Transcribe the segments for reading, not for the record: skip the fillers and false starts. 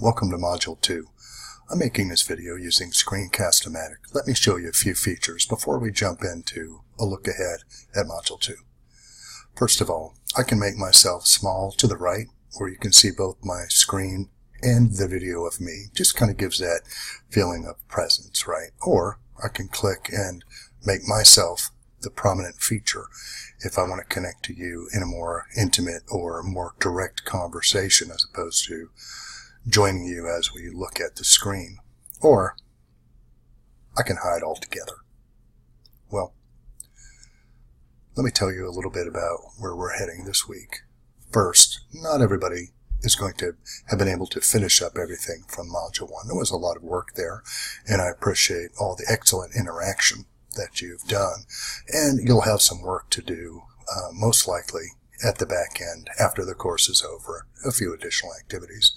Welcome to Module 2. I'm making this video using Screencast-O-Matic. Let me show you a few features before we jump into a look ahead at Module 2. First of all, I can make myself small to the right, where you can see both my screen and the video of me. Just kind of gives that feeling of presence, right? Or I can click and make myself the prominent feature if I want to connect to you in a more intimate or more direct conversation as opposed to joining you as we look at the screen. Or I can hide altogether. Well, let me tell you a little bit about where we're heading this week. First, not everybody is going to have been able to finish up everything from Module 1. There was a lot of work there, and I appreciate all the excellent interaction that you've done. And you'll have some work to do, most likely at the back end after the course is over, a few additional activities.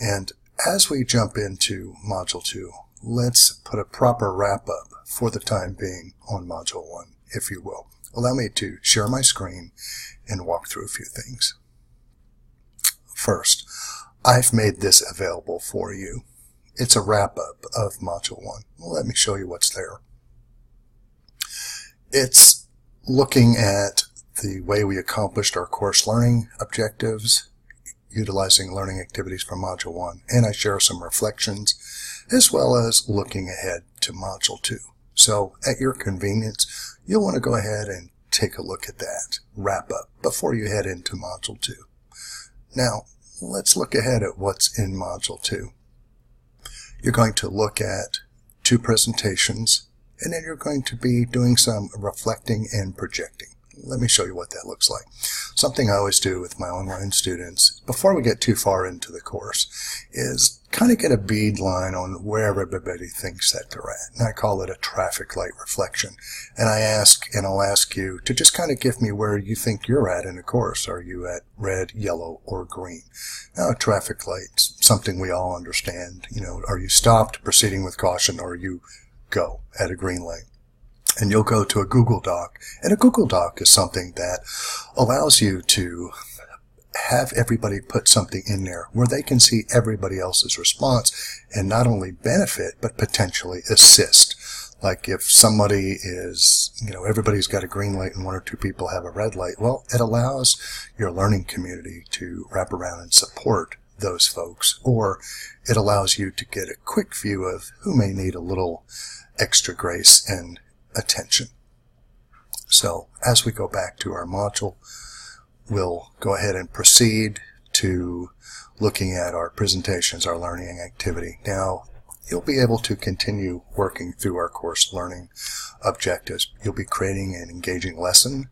And as we jump into Module 2, let's put a proper wrap-up for the time being on Module 1, if you will. Allow me to share my screen and walk through a few things. First, I've made this available for you. It's a wrap-up of Module 1. Well, let me show you what's there. It's looking at the way we accomplished our course learning objectives, utilizing learning activities from Module 1, and I share some reflections, as well as looking ahead to Module 2. So, at your convenience, you'll want to go ahead and take a look at that wrap-up before you head into Module 2. Now, let's look ahead at what's in Module 2. You're going to look at 2 presentations, and then you're going to be doing some reflecting and projecting. Let me show you what that looks like. Something I always do with my online students, before we get too far into the course, is kind of get a bead line on where everybody thinks that they're at. And I call it a traffic light reflection. And I'll ask you to just kind of give me where you think you're at in the course. Are you at red, yellow, or green? Now, a traffic light's something we all understand. You know, are you stopped, proceeding with caution, or you go at a green light? And you'll go to a Google Doc. And a Google Doc is something that allows you to have everybody put something in there where they can see everybody else's response and not only benefit, but potentially assist. Like if somebody is, everybody's got a green light and 1 or 2 people have a red light, well, it allows your learning community to wrap around and support those folks. Or it allows you to get a quick view of who may need a little extra grace and attention. So as we go back to our module, we'll go ahead and proceed to looking at our presentations, our learning activity. Now, you'll be able to continue working through our course learning objectives. You'll be creating an engaging lesson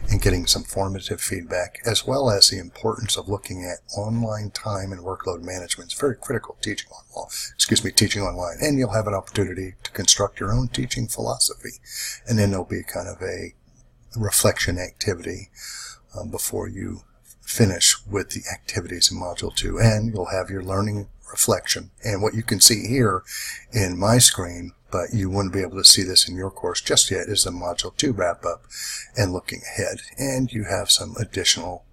and getting some formative feedback, as well as the importance of looking at online time and workload management. It's very critical teaching online. And you'll have an opportunity to construct your own teaching philosophy. And then there'll be kind of a reflection activity before you finish with the activities in Module 2. And you'll have your learning reflection. And what you can see here in my screen, but you wouldn't be able to see this in your course just yet, is the Module 2 wrap-up and looking ahead. And you have some additional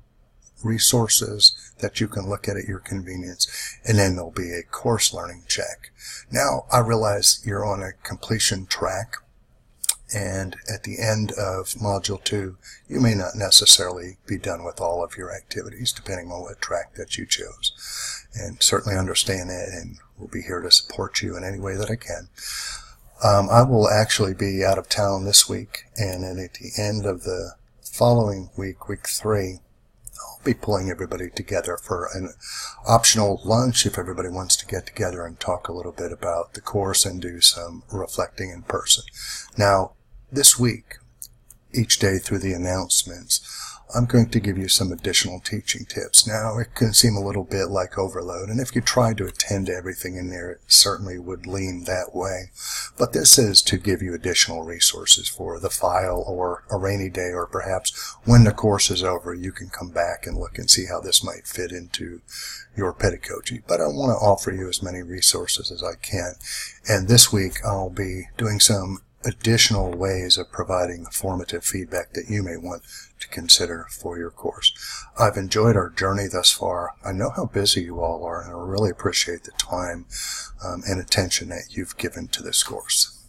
resources that you can look at your convenience. And then there'll be a course learning check. Now, I realize you're on a completion track, and at the end of Module 2, you may not necessarily be done with all of your activities, depending on what track that you chose. And certainly understand that, and we'll be here to support you in any way that I can. I will actually be out of town this week, and then at the end of the following week, week 3, I'll be pulling everybody together for an optional lunch if everybody wants to get together and talk a little bit about the course and do some reflecting in person. Now, this week, each day through the announcements, I'm going to give you some additional teaching tips. Now, it can seem a little bit like overload, and if you tried to attend to everything in there, it certainly would lean that way. But this is to give you additional resources for the file or a rainy day, or perhaps when the course is over, you can come back and look and see how this might fit into your pedagogy. But I want to offer you as many resources as I can. And this week, I'll be doing some additional ways of providing the formative feedback that you may want to consider for your course. I've enjoyed our journey thus far. I know how busy you all are, and I really appreciate the time and attention that you've given to this course.